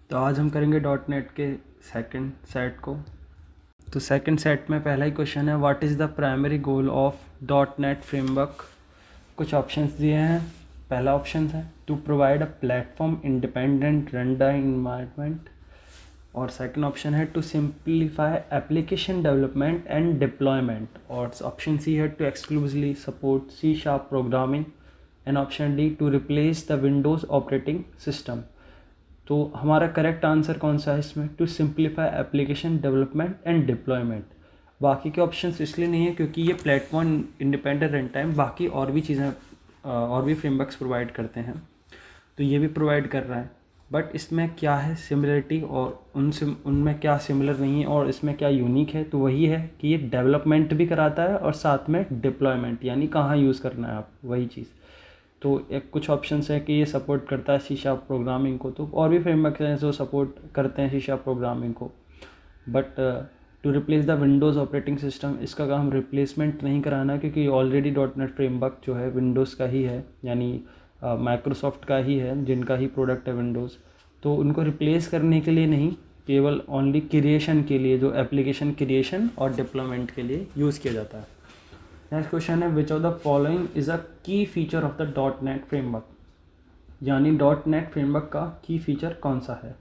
तो आज हम करेंगे डॉट नेट के सेकंड सेट को। तो सेकंड सेट में पहला ही क्वेश्चन है, what is the primary goal of dot net framework. कुछ ऑप्शंस दिए हैं। पहला ऑप्शन है to provide a platform independent run time environment, और सेकंड ऑप्शन है to simplify application development and deployment, और ऑप्शन सी है to exclusively support C sharp programming, and option D to replace the Windows operating system. तो हमारा correct answer कौन सा है इसमें, to simplify application development and deployment. बाकी के ऑप्शंस इसलिए नहीं है क्योंकि ये प्लेटफॉर्म इंडिपेंडेंट रन टाइम बाकी और भी चीज़ें और भी फ्रेमवर्क्स प्रोवाइड करते हैं, तो ये भी प्रोवाइड कर रहा है। बट इसमें क्या है सिमिलरिटी और उनमें क्या सिमिलर नहीं है और इसमें क्या यूनिक है, तो वही है कि ये डेवलपमेंट भी कराता है और साथ में डिप्लॉयमेंट, यानी कहाँ यूज़ करना है आप, वही चीज़। तो एक कुछ ऑप्शंस है कि ये सपोर्ट करता है सी शार्प प्रोग्रामिंग को, तो और भी फ्रेमवर्क हैं जो सपोर्ट करते हैं सी शार्प प्रोग्रामिंग को। But to replace the Windows operating system, इसका काम रिप्लेसमेंट नहीं कराना, क्योंकि ऑलरेडी डॉट नेट फ्रेमवर्क जो है विंडोज़ का ही है, यानी माइक्रोसॉफ्ट का ही है, जिनका ही प्रोडक्ट है विंडोज़। तो उनको रिप्लेस करने के लिए नहीं, केवल ओनली क्रिएशन के लिए, जो एप्लीकेशन क्रिएशन और डिप्लॉयमेंट के लिए यूज़ किया जाता है। नेक्स्ट क्वेश्चन है, which of the following is a key feature of the dot net framework, यानी डॉट नेट फ्रेमवर्क का की फीचर कौन सा है।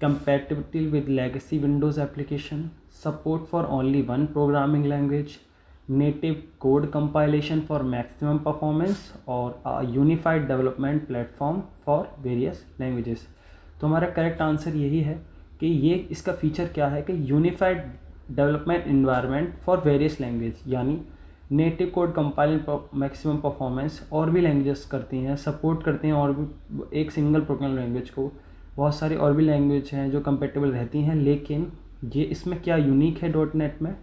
Compatibility with legacy Windows application, support for only one programming language, native code compilation for maximum performance, और unified development platform for various languages. तो हमारा correct answer यही है कि ये इसका फीचर क्या है कि unified development environment for various language, यानी native code compiling maximum performance और भी लैंग्वेजेस करती हैं, सपोर्ट करती हैं, और भी एक सिंगल प्रोग्राम लैंग्वेज को बहुत सारी और भी लैंग्वेज हैं जो कंपेटेबल रहती हैं। लेकिन ये इसमें क्या यूनिक है डॉट नेट में,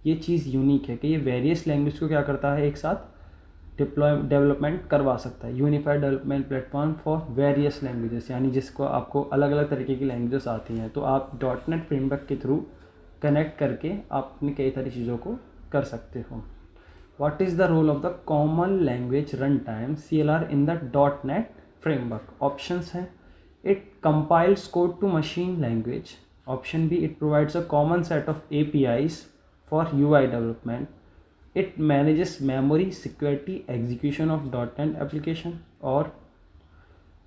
ये चीज़ यूनिक है कि ये वेरियस लैंग्वेज को क्या करता है, एक साथ डेवलपमेंट करवा सकता है। Unified development platform for various languages, यानी जिसको आपको अलग अलग तरीके की लैंग्वेजेस आती हैं, तो आप डॉट नेट फ्रेमवर्क के थ्रू कनेक्ट करके आप अपनी कई सारी चीज़ों को कर सकते हो। What is the role of the Common Language Runtime (CLR) in the .NET framework? Options हैं, it compiles code to machine language. Option B, it provides a common set of APIs for UI development. It manages memory, security, execution of .NET application, or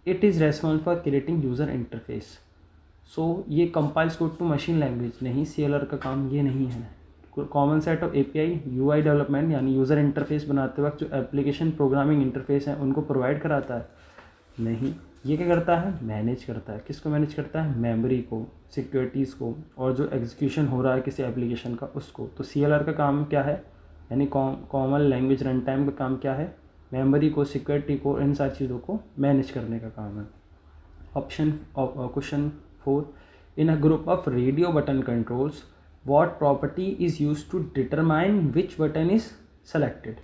it is responsible for creating user interface. So ये compiles code to machine language नहीं, CLR का काम ये नहीं है। Common set of API UI development, यानी user interface बनाते वक्त जो एप्लीकेशन प्रोग्रामिंग इंटरफेस है उनको प्रोवाइड कराता है नहीं। ये क्या करता है, मैनेज करता है। किसको मैनेज करता है, मेमोरी को, सिक्योरिटीज़ को, और जो एग्जीक्यूशन हो रहा है किसी एप्लीकेशन का उसको। तो CLR का काम क्या है, यानी कॉमन लैंग्वेज रन टाइम का काम क्या है, मेमोरी को, सिक्योरिटी को, इन सारी चीज़ों को मैनेज करने का काम है। Option question 4, in a group of radio button controls what property is used to determine which button is selected?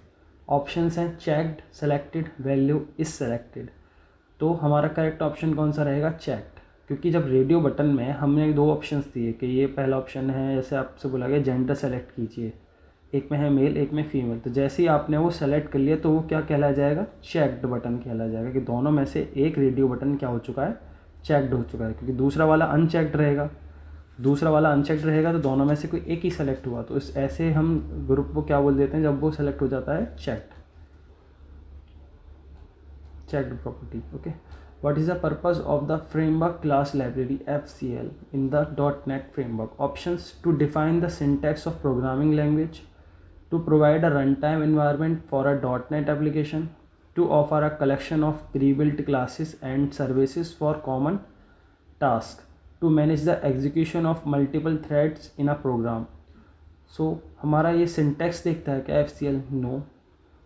Options हैं checked, selected, value is selected। तो हमारा करेक्ट ऑप्शन कौन सा रहेगा, checked, क्योंकि जब रेडियो बटन में हमने दो ऑप्शंस दिए कि ये पहला ऑप्शन है, जैसे आपसे बोला गया जेंडर सेलेक्ट कीजिए, एक में है मेल एक में फीमेल, तो जैसे ही आपने वो सेलेक्ट कर लिया तो वो क्या कहला जाएगा, चेक्ड बटन कहला जाएगा, कि दोनों में से एक रेडियो बटन क्या हो चुका है, चेक्ड हो चुका है। क्योंकि दूसरा वाला अनचेक्ड रहेगा, तो दोनों में से कोई एक ही सेलेक्ट हुआ, तो इस ऐसे हम ग्रुप को क्या बोल देते हैं जब वो सेलेक्ट हो जाता है, checked property. Okay, what is the purpose of the framework class library FCL in the .NET framework? Options, to define the syntax of programming language, to provide a runtime environment for a .NET application, to offer a collection of pre-built classes and services for common tasks, to manage the execution of multiple threads in a program. So हमारा ये syntax देखता है क्या FCL? No.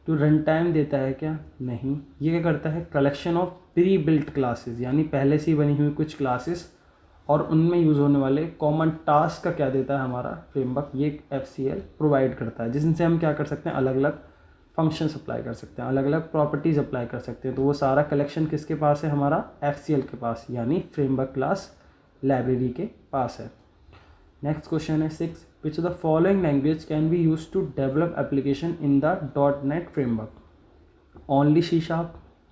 to runtime देता है क्या? नहीं। ये क्या करता है, collection of pre-built classes, यानी पहले से ही बनी हुई कुछ classes और उनमें यूज़ होने वाले कॉमन टास्क का क्या देता है हमारा फ्रेमवर्क, ये FCL प्रोवाइड करता है, जिनसे हम क्या कर सकते हैं, अलग अलग फंक्शंस अप्लाई कर सकते हैं, अलग अलग प्रॉपर्टीज़ अप्लाई कर सकते हैं। तो वो सारा कलेक्शन किसके पास है, हमारा FCL के पास, यानी फ्रेमवर्क क्लास लाइब्रेरी के पास है। नेक्स्ट क्वेश्चन है 6, which of the following language can be use to develop application in the .NET framework? Only C#?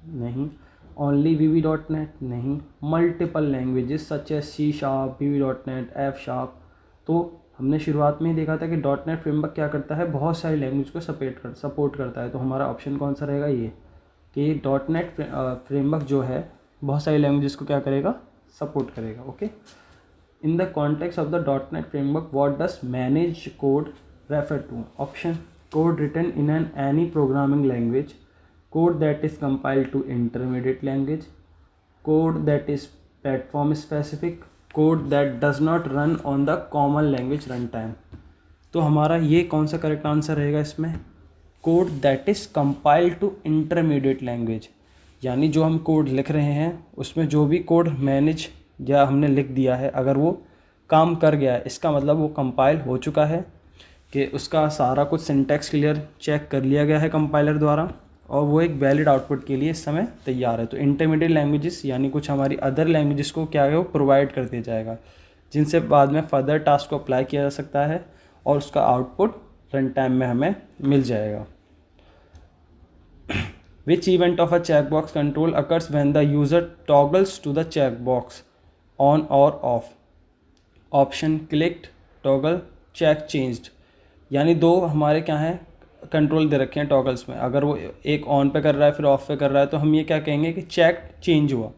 नहीं। ओनली VB.NET नहीं, multiple languages such as C#, VB.NET, F#। तो हमने शुरुआत में ही देखा था कि .NET फ्रेमवर्क क्या करता है, बहुत सारी लैंग्वेज को सपोर्ट करता है। तो हमारा ऑप्शन कौन सा रहेगा, ये कि .NET फ्रेमवर्क जो है बहुत सारी लैंग्वेजेस को क्या करेगा, सपोर्ट करेगा। Okay, in the context of the .NET framework what does manage code refer to? Option, code written in an any programming language, code that is compiled to intermediate language, code that is platform specific, code that does not run on the common language runtime। तो हमारा ये कौन सा correct answer रहेगा इसमें, code that is compiled to intermediate language, यानी जो हम कोड लिख रहे हैं उसमें जो भी कोड मैनेज या हमने लिख दिया है, अगर वो काम कर गया है इसका मतलब वो कंपाइल हो चुका है, कि उसका सारा कुछ सिंटैक्स क्लियर चेक कर लिया गया है कंपाइलर द्वारा और वो एक वैलिड आउटपुट के लिए इस समय तैयार है। तो इंटरमीडिएट लैंग्वेजेस यानी कुछ हमारी अदर लैंग्वेजेस को क्या है वो प्रोवाइड कर दिया जाएगा, जिनसे बाद में फर्दर टास्क को अप्लाई किया जा सकता है और उसका आउटपुट रन टाइम में हमें मिल जाएगा। Which event of a checkbox control occurs when the user toggles to the checkbox on और off? Option, clicked, toggle, check changed. यानी दो हमारे क्या हैं कंट्रोल दे रखे हैं टॉगल्स में, अगर वो एक ऑन पे कर रहा है फिर ऑफ पे कर रहा है तो हम ये क्या कहेंगे कि चेक चेंज हुआ,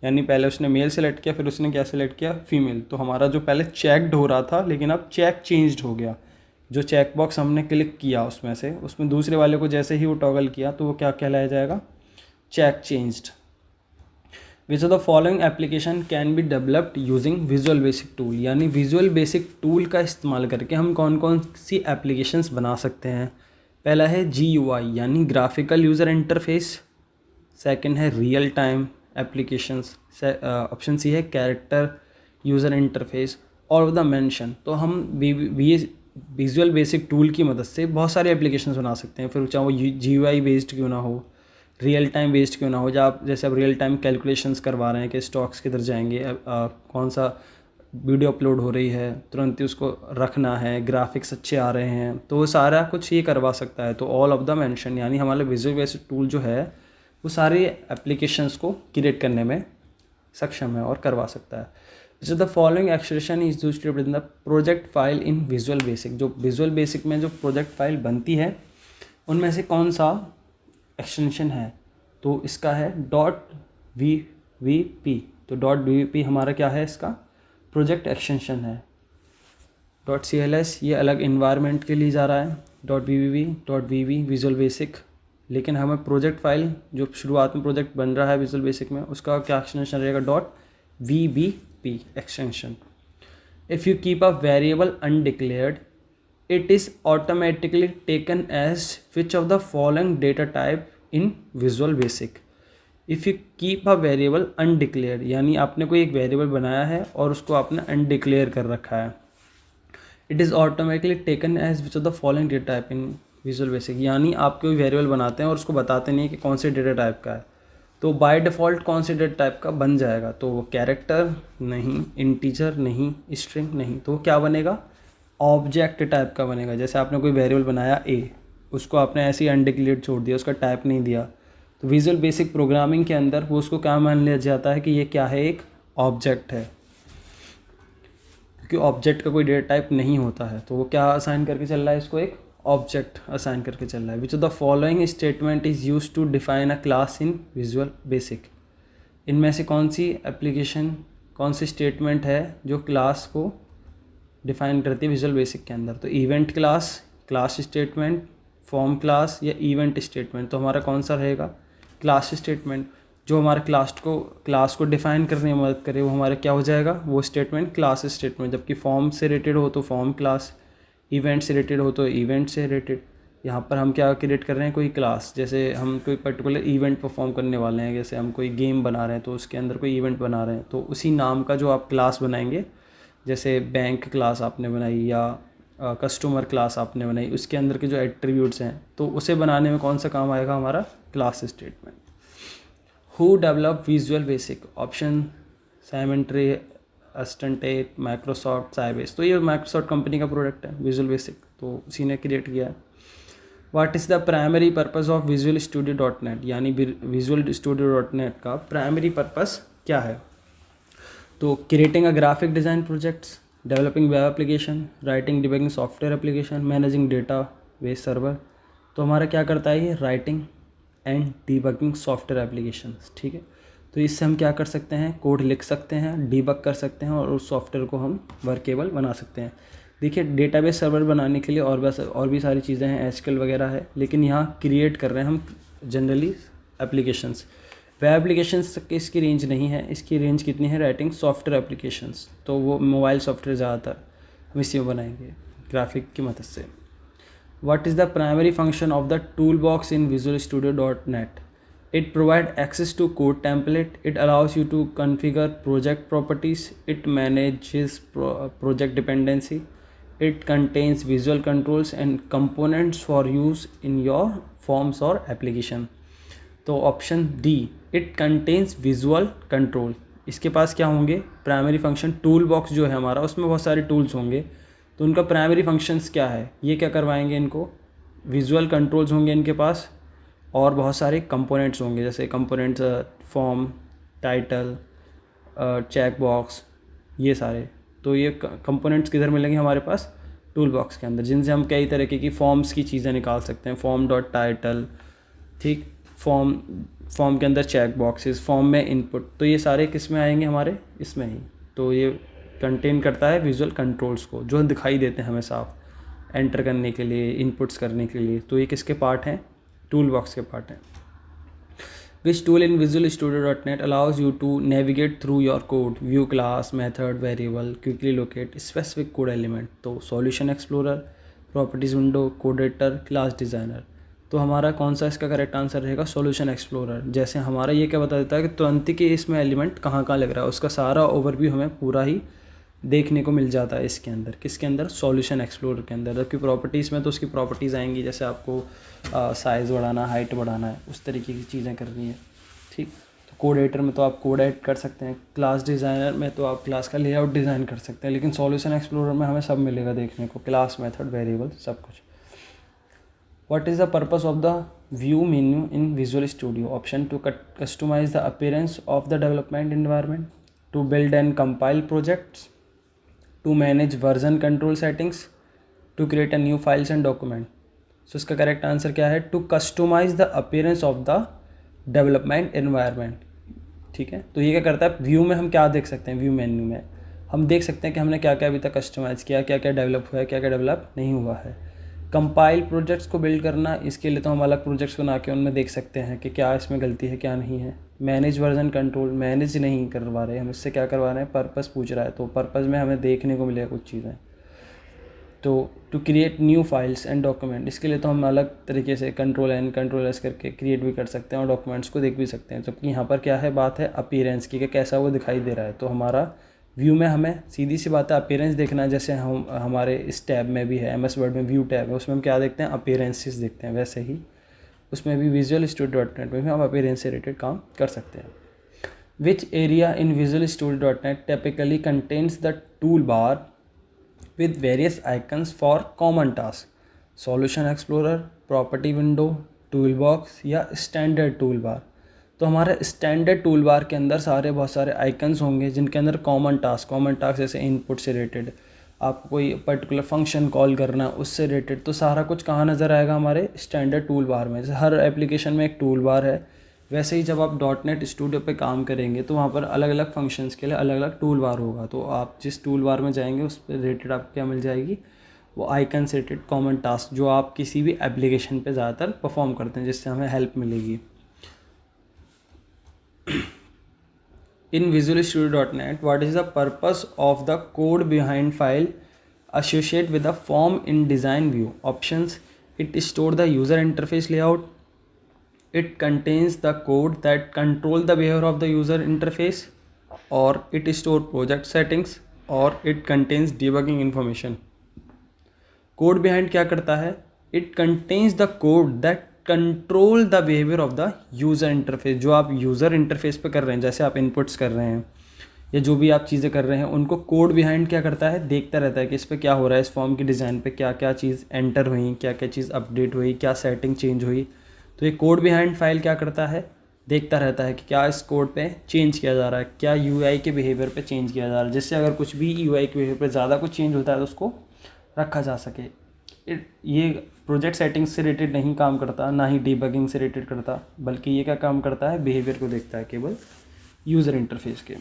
यानी पहले उसने मेल सेलेक्ट किया फिर उसने क्या सेलेक्ट किया, फीमेल। तो हमारा जो पहले चेकड हो रहा था लेकिन अब चेक चेंज्ड हो गया, जो चेक बॉक्स हमने क्लिक किया उसमें दूसरे वाले को जैसे ही वो टॉगल किया तो वो क्या कहलाया जाएगा, check changed. Which of the following application can be developed using Visual Basic tool? यानी विजुअल बेसिक टूल का इस्तेमाल करके हम कौन कौन सी एप्लीकेशंस बना सकते हैं? पहला है GUI यानी ग्राफिकल यूज़र इंटरफेस, सेकंड है real time applications, option C है कैरेक्टर यूज़र इंटरफेस और द मेंशन। तो हम विजुअल बेसिक टूल की मदद से बहुत सारे एप्लीकेशंस बना सकते हैं, फिर चाहे वो GUI बेस्ड क्यों ना हो, रियल टाइम बेस्ड क्यों ना हो, जैसे आप रियल टाइम कैलकुलेशंस करवा रहे हैं कि स्टॉक्स किधर जाएंगे, कौन सा वीडियो अपलोड हो रही है तुरंत ही उसको रखना है, ग्राफिक्स अच्छे आ रहे हैं, तो वो सारा कुछ ये करवा सकता है। तो ऑल ऑफ द मेंशन यानी हमारा विजुअल बेसिक टूल जो है वो सारे एप्लीकेशंस को क्रिएट करने में सक्षम है और करवा सकता है। जैसे the following extension is used to represent the project file in Visual Basic. जो विजुअल बेसिक में जो प्रोजेक्ट फाइल बनती है उनमें से कौन सा एक्सटेंशन है? तो इसका है .vvp। तो .vvp हमारा क्या है, इसका प्रोजेक्ट एक्सटेंशन है। .cls ये अलग इन्वायरमेंट के लिए जा रहा है, .vv विजुअल बेसिक, लेकिन हमें प्रोजेक्ट फाइल जो शुरुआत में प्रोजेक्ट बन रहा है विजुअल बेसिक में उसका क्या एक्सटेंशन रहेगा, .vbp extension. If you keep a variable undeclared it is automatically taken as which of the following data type in Visual Basic? If you keep a variable undeclared यानी आपने कोई एक variable बनाया है और उसको आपने अनडिक्लेयर कर रखा है, it is automatically taken as which of the following data type in Visual Basic। यानी आप कोई वेरिएबल बनाते हैं और उसको बताते नहीं कि कौन से डेटा टाइप का है, तो बाय डिफ़ॉल्ट कौन से डेटा टाइप का बन जाएगा, तो वो कैरेक्टर नहीं, इंटीजर नहीं, स्ट्रिंग नहीं, तो क्या बनेगा, ऑब्जेक्ट टाइप का बनेगा। जैसे आपने कोई वेरिएबल बनाया a, उसको आपने ऐसे ही अनडिक्लेयर्ड छोड़ दिया, उसका टाइप नहीं दिया, तो विजुअल बेसिक प्रोग्रामिंग के अंदर वो उसको क्या मान लिया जाता है कि ये क्या है, एक ऑब्जेक्ट है, क्योंकि ऑब्जेक्ट का कोई डेटा टाइप नहीं होता है, तो वो क्या असाइन करके चल रहा है, इसको एक ऑब्जेक्ट असाइन करके चल रहा है। Which of the following statement is use to define a class in Visual Basic? इनमें से कौन सी एप्लीकेशन, कौन सी स्टेटमेंट है जो क्लास को डिफाइन करती है विजुअल बेसिक के अंदर? तो event class, class statement, form class या इवेंट स्टेटमेंट? तो हमारा कौन सा रहेगा, क्लास स्टेटमेंट। जो हमारे क्लास को डिफाइन करने में मदद करे वो हमारा क्या हो जाएगा, वो स्टेटमेंट क्लास स्टेटमेंट। जबकि फॉर्म से रिलेटेड हो तो फॉर्म क्लास, इवेंट से रिलेटेड हो तो इवेंट से रिलेटेड। यहाँ पर हम क्या क्रिएट कर रहे हैं, कोई क्लास, जैसे हम कोई पर्टिकुलर इवेंट परफॉर्म करने वाले हैं, जैसे हम कोई गेम बना रहे हैं तो उसके अंदर कोई इवेंट बना रहे हैं, तो उसी नाम का जो आप क्लास बनाएंगे, जैसे बैंक क्लास आपने बनाई या कस्टमर क्लास आपने बनाई, उसके अंदर के जो एट्रीब्यूट्स हैं तो उसे बनाने में कौन सा काम आएगा, हमारा class statement. Who develop Visual Basic? Option Symantec, Ashton Tate, Microsoft, Sybase. तो ये माइक्रोसॉफ्ट कंपनी का प्रोडक्ट है विजुअल बेसिक, तो उसी ने क्रिएट किया है। What is the primary purpose of Visual Studio dot net, यानी विजुअल स्टूडियो डॉट नेट का प्राइमरी पर्पस क्या है? तो creating a graphic design projects, developing web application, writing debugging software application, managing database server. तो हमारा क्या करता है ये? Writing and debugging software applications, ठीक है। तो इससे हम क्या कर सकते हैं? कोड लिख सकते हैं, डिबग कर सकते हैं और उस सॉफ्टवेयर को हम वर्केबल बना सकते हैं। देखिए डेटाबेस सर्वर बनाने के लिए और भी सारी चीज़ें हैं, एसक्यूएल वगैरह है, लेकिन यहाँ क्रिएट कर रहे हैं हम जनरली एप्लीकेशंस। वेब एप्लीकेशंस तक इसकी रेंज नहीं है, इसकी रेंज कितनी है? राइटिंग सॉफ्टवेयर एप्लीकेशंस, तो वो मोबाइल सॉफ्टवेयर ज़्यादातर हम इसी में बनाएंगे ग्राफिक की मदद से। What is the primary function of the toolbox in Visual Studio.net? It provides access to code template. It allows you to configure project properties. It manages project dependency. It contains visual controls and components for use in your forms or application. तो option D, it contains visual control. इसके पास क्या होंगे? Primary function. Tool box जो है हमारा, उसमें बहुत सारे टूल्स होंगे, तो उनका प्राइमरी फंक्शंस क्या है? ये क्या करवाएंगे इनको? विजुअल कंट्रोल्स होंगे इनके पास और बहुत सारे कंपोनेंट्स होंगे, जैसे components form, title, check box, ये सारे। तो ये कंपोनेंट्स किधर मिलेंगे हमारे पास? टूल बॉक्स के अंदर, जिनसे हम कई तरीके की फॉर्म्स की चीज़ें निकाल सकते हैं। फॉर्म डॉट टाइटल, ठीक, फॉर्म के अंदर चेक बॉक्सेस, फॉर्म में इनपुट, तो ये सारे किस में आएंगे हमारे? इसमें ही। तो ये कंटेन करता है विजुअल कंट्रोल्स को, जो दिखाई देते हैं हमें साफ एंटर करने के लिए, इनपुट्स करने के लिए। तो ये किसके पार्ट हैं? टूल बॉक्स के पार्ट हैं। Which tool in Visual Studio dot net allows you to navigate through your code, view class, method, variable, quickly locate specific code element. तो solution explorer, properties window, code editor, class designer. तो हमारा कौन सा इसका correct answer रहेगा? Solution explorer. जैसे हमारा ये क्या बता देता है कि तुरंत ही कि इसमें एलिमेंट कहाँ कहाँ लग रहा है, उसका सारा ओवरव्यू हमें पूरा ही देखने को मिल जाता है इसके अंदर। किसके अंदर? सॉल्यूशन एक्सप्लोरर के अंदर। जबकि प्रॉपर्टीज़ में तो उसकी प्रॉपर्टीज़ आएंगी, जैसे आपको साइज़ बढ़ाना, हाइट बढ़ाना है, उस तरीके की चीज़ें करनी है, ठीक। तो कोड एडिटर में तो आप कोड एडिट कर सकते हैं, क्लास डिज़ाइनर में तो आप क्लास का लेआउट डिज़ाइन कर सकते हैं, लेकिन सॉल्यूशन एक्सप्लोरर में हमें सब मिलेगा देखने को, क्लास, मेथड, वेरिएबल, सब कुछ। What is the purpose of the view menu in Visual Studio? Option: to customize the appearance of the development environment, to build and compile projects, to manage version control settings, to create a new files and document. So इसका correct answer क्या है? To customize the appearance of the development environment, ठीक है। तो ये क्या करता है? व्यू में हम क्या देख सकते हैं? व्यू मेन्यू में हम देख सकते हैं कि हमने क्या क्या अभी तक कस्टमाइज़ किया, क्या क्या डेवलप हुआ है, क्या क्या डेवलप नहीं हुआ है। कंपाइल प्रोजेक्ट्स को बिल्ड करना, इसके लिए तो हम अलग प्रोजेक्ट्स बना के उनमें देख सकते हैं कि क्या इसमें गलती है, क्या नहीं है। मैनेज वर्जन कंट्रोल, मैनेज नहीं करवा रहे हम, इससे क्या करवा रहे हैं? पर्पस पूछ रहा है, तो पर्पस में हमें देखने को मिलेगा कुछ चीज़ें। तो to create new files and document, इसके लिए तो हम अलग तरीके से कंट्रोल एन कंट्रोल एस करके क्रिएट भी कर सकते हैं और डॉक्यूमेंट्स को देख भी सकते हैं। जबकि यहाँ पर क्या है? बात है अपीयरेंस की, कि कैसा वो दिखाई दे रहा है। तो हमारा व्यू में हमें सीधी सी बात है अपीयरेंस देखना है। जैसे हम हमारे इस टैब में भी है, MS वर्ड में व्यू टैब है, उसमें हम क्या देखते हैं? अपीयरेंसेस देखते हैं। वैसे ही उसमें भी विजुअल स्टूडियो डॉट नेट में भी हम अपीयरेंस से रिलेटेड काम कर सकते हैं। Which area in Visual Studio dot net typically contains the tool bar with various icons for common task? Solution explorer, property window, tool box या स्टैंडर्ड टूल बार। तो हमारे स्टैंडर्ड टूल बार के अंदर बहुत सारे आइकन्स होंगे, जिनके अंदर कॉमन टास्क जैसे इनपुट से रिलेटेड, आपको कोई पर्टिकुलर फंक्शन कॉल करना उससे रिलेटेड, तो सारा कुछ कहाँ नज़र आएगा? हमारे स्टैंडर्ड टूल बार में। जैसे हर एप्लीकेशन में एक टूल बार है, वैसे ही जब आप .NET स्टूडियो पे काम करेंगे तो वहाँ पर अलग अलग फंक्शंस के लिए अलग अलग टूल बार होगा। तो आप जिस टूल बार में जाएंगे उस पर रिलेटेड आपको क्या मिल जाएगी? वो आइकन से रिलेटेड कॉमन टास्क, जो आप किसी भी एप्लीकेशन पे ज़्यादातर परफॉर्म करते हैं, जिससे हमें हेल्प मिलेगी। इन Visual Studio dot net, what is the purpose of the code behind file associate with the form in design view? Options: it store the user interface layout, it contains the code that control the behavior of the user interface, or it store project settings, or it contains debugging information. Code behind क्या करता है? It contains the code that control the behavior of the user interface। जो आप user interface पे कर रहे हैं, जैसे आप inputs कर रहे हैं या जो भी आप चीज़ें कर रहे हैं उनको कोड बिहाइंड क्या करता है, देखता रहता है कि इस पर क्या हो रहा है, इस फॉर्म की डिज़ाइन पे क्या क्या चीज़ एंटर हुई, क्या क्या चीज़ अपडेट हुई, क्या सेटिंग चेंज हुई। तो ये कोड बिहाइंड फाइल क्या करता है, देखता रहता है कि क्या इस कोड पे चेंज किया जा रहा है, क्या यूआई के बिहेवियर पे चेंज किया जा रहा है, जिससे अगर कुछ भी यूआई के बिहेवियर पे ज़्यादा कुछ चेंज होता है तो उसको रखा जा सके। ये प्रोजेक्ट सेटिंग्स से रिलेटेड नहीं काम करता, ना ही डीबगिंग से रिलेटेड करता, बल्कि ये क्या काम करता है, बिहेवियर को देखता है केवल यूज़र इंटरफेस के।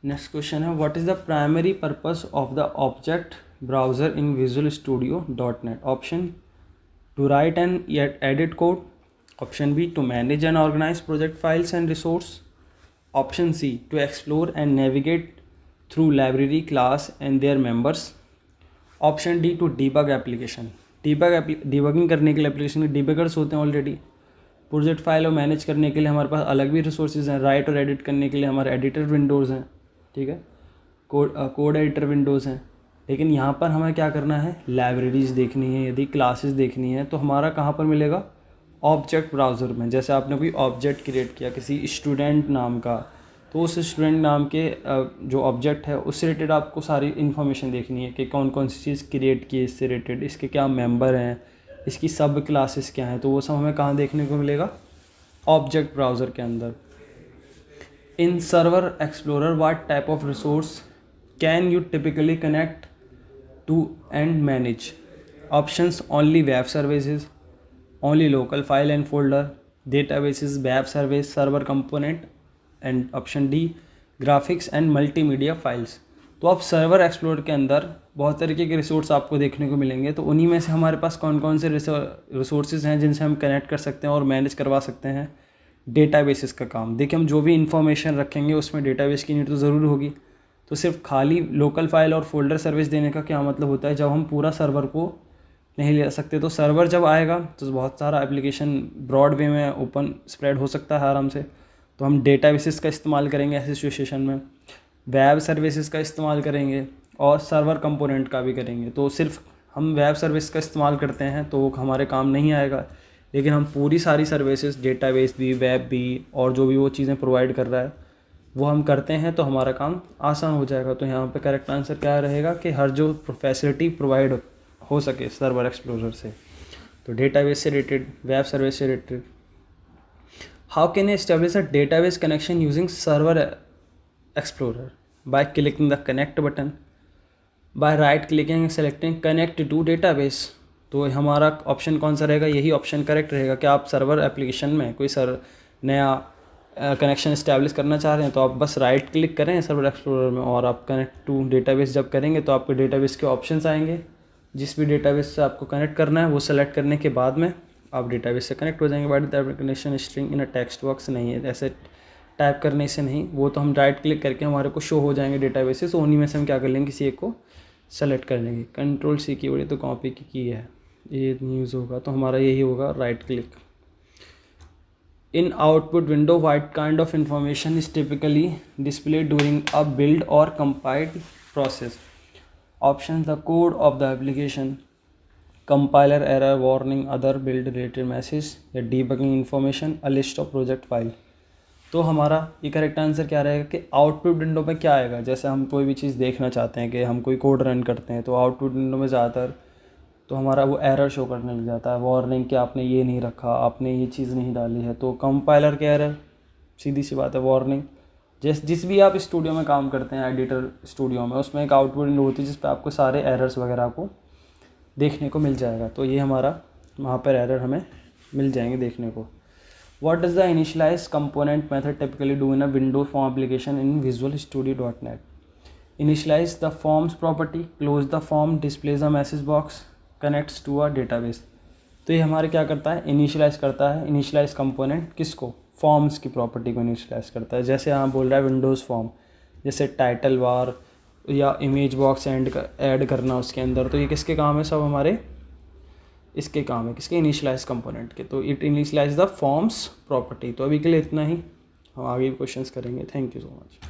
नेक्स्ट क्वेश्चन है, what is the primary purpose of the object browser in Visual Studio .NET? Option to write and edit code, option B to manage and organize project files and resource, option C to explore and navigate through library class and their members, option D to debug application. Debugging करने के लिए application में debuggers होते हैं already. Project file और manage करने के लिए हमारे पास अलग भी रिसोर्सेज हैं। राइट और एडिट करने के लिए हमारे एडिटर विंडोज़ हैं, ठीक है, कोड एडिटर विंडोज़ हैं। लेकिन यहाँ पर हमें क्या करना है, लाइब्रेरीज़ देखनी है, यदि क्लासेस देखनी है तो हमारा कहाँ पर मिलेगा, ऑब्जेक्ट ब्राउज़र में। जैसे आपने कोई ऑब्जेक्ट क्रिएट किया किसी स्टूडेंट नाम का, तो उस स्टूडेंट नाम के जो ऑब्जेक्ट है उससे रिलेटेड आपको सारी इन्फॉर्मेशन देखनी है कि कौन कौन सी चीज़ क्रिएट की है इससे रिलेटेड, इसके क्या मेंबर हैं, इसकी सब क्लासेस क्या हैं। तो वो सब हमें कहाँ देखने को मिलेगा, ऑब्जेक्ट ब्राउज़र के अंदर। In server explorer what type of resource can you typically connect to and manage, options only web services, only local file and folder, databases, web service, server component, and option D graphics and multimedia files. तो अब server explore के अंदर बहुत तरीके के resource आपको देखने को मिलेंगे। तो उन्हीं में से हमारे पास कौन कौन से रिसोर्सेज हैं जिनसे हम कनेक्ट कर सकते हैं और मैनेज करवा सकते हैं डेटाबेसेस का काम। देखिए, हम जो भी इंफॉर्मेशन रखेंगे उसमें डेटाबेस की नीड तो ज़रूर होगी। तो सिर्फ खाली लोकल फाइल और फोल्डर सर्विस देने का क्या मतलब होता है, जब हम पूरा सर्वर को नहीं ले सकते। तो सर्वर जब आएगा तो बहुत सारा एप्लीकेशन ब्रॉड वे में ओपन स्प्रेड हो सकता है आराम से। तो हम डेटाबेसेस का इस्तेमाल करेंगे ऐसे सिचुएशन में, वेब सर्विसेज का इस्तेमाल करेंगे और सर्वर कंपोनेंट का भी करेंगे। तो सिर्फ हम वेब सर्विस का इस्तेमाल करते हैं तो हमारे काम नहीं आएगा, लेकिन हम पूरी सारी सर्विसेज, डेटाबेस भी, वेब भी और जो भी वो चीज़ें प्रोवाइड कर रहा है वो हम करते हैं तो हमारा काम आसान हो जाएगा। तो यहाँ पे करेक्ट आंसर क्या रहेगा कि हर जो फैसिलिटी प्रोवाइड हो सके सर्वर एक्सप्लोरर से, तो डेटाबेस से रिलेटेड, वेब सर्विस से related. How can you establish a database connection using server explorer? By clicking the connect button, by right clicking and selecting connect to database. तो हमारा option कौन सा रहेगा, यही ऑप्शन करेक्ट रहेगा कि आप सर्वर एप्लीकेशन में कोई नया कनेक्शन इस्टेब्लिश करना चाह रहे हैं तो आप बस राइट क्लिक करें सर्वर एक्सप्लोरर में और आप कनेक्ट टू डेटाबेस जब करेंगे तो आपके डेटाबेस के ऑप्शंस आएंगे। जिस भी डेटाबेस से आपको कनेक्ट करना है वो सेलेक्ट करने के बाद में आप डेटाबेस से कनेक्ट हो जाएंगे। But the connection string in a text box नहीं है, ऐसे टाइप करने से नहीं, वो तो हम राइट क्लिक करके हमारे को शो हो जाएंगे डेटाबेसेस। तो उन्हीं में से हम क्या कर लेंगे, किसी एक को सेलेक्ट कर लेंगे। Ctrl+C कीवर्ड तो कॉपी की है, ये यूज़ होगा तो हमारा यही होगा, right click. In output window, what kind of information is typically displayed during a build or compiled process? Options: the code of the application, compiler error warning, other build related message, या debugging information, a list of project file। तो हमारा ये correct answer क्या रहेगा कि output window में क्या आएगा। जैसे हम कोई भी चीज़ देखना चाहते हैं कि हम कोई कोड रन करते हैं तो आउटपुट विंडो में ज़्यादातर तो हमारा वो एरर शो करने लग जाता है, वार्निंग कि आपने ये नहीं रखा, आपने ये चीज़ नहीं डाली है। तो कंपाइलर के एरर, सीधी सी बात है, वार्निंग। जिस भी आप स्टूडियो में काम करते हैं, एडिटर स्टूडियो में, उसमें एक आउटपुट विंडो होती है जिस पर आपको सारे एरर्स वगैरह को देखने को मिल जाएगा। तो ये हमारा वहाँ पर एरर हमें मिल जाएंगे देखने को। What does the initialize component method typically do in a window form application in Visual Studio .NET? Initialize the forms property, close the form, displays the message box, connects to a database. तो ये हमारे क्या करता है, initialize करता है। Initialize component किसको, forms की प्रॉपर्टी को इनिशियलाइज़ करता है। जैसे यहाँ बोल रहा है विंडोज़ फॉर्म, जैसे टाइटल बार या इमेज बॉक्स ऐड करना उसके अंदर, तो ये किसके काम है, सब हमारे इसके काम है, किसके, इनिशियलाइज कंपोनेंट के। तो it initialize the forms property. तो अभी के लिए इतना ही, हम आगे भी क्वेश्चंस करेंगे। Thank you so much.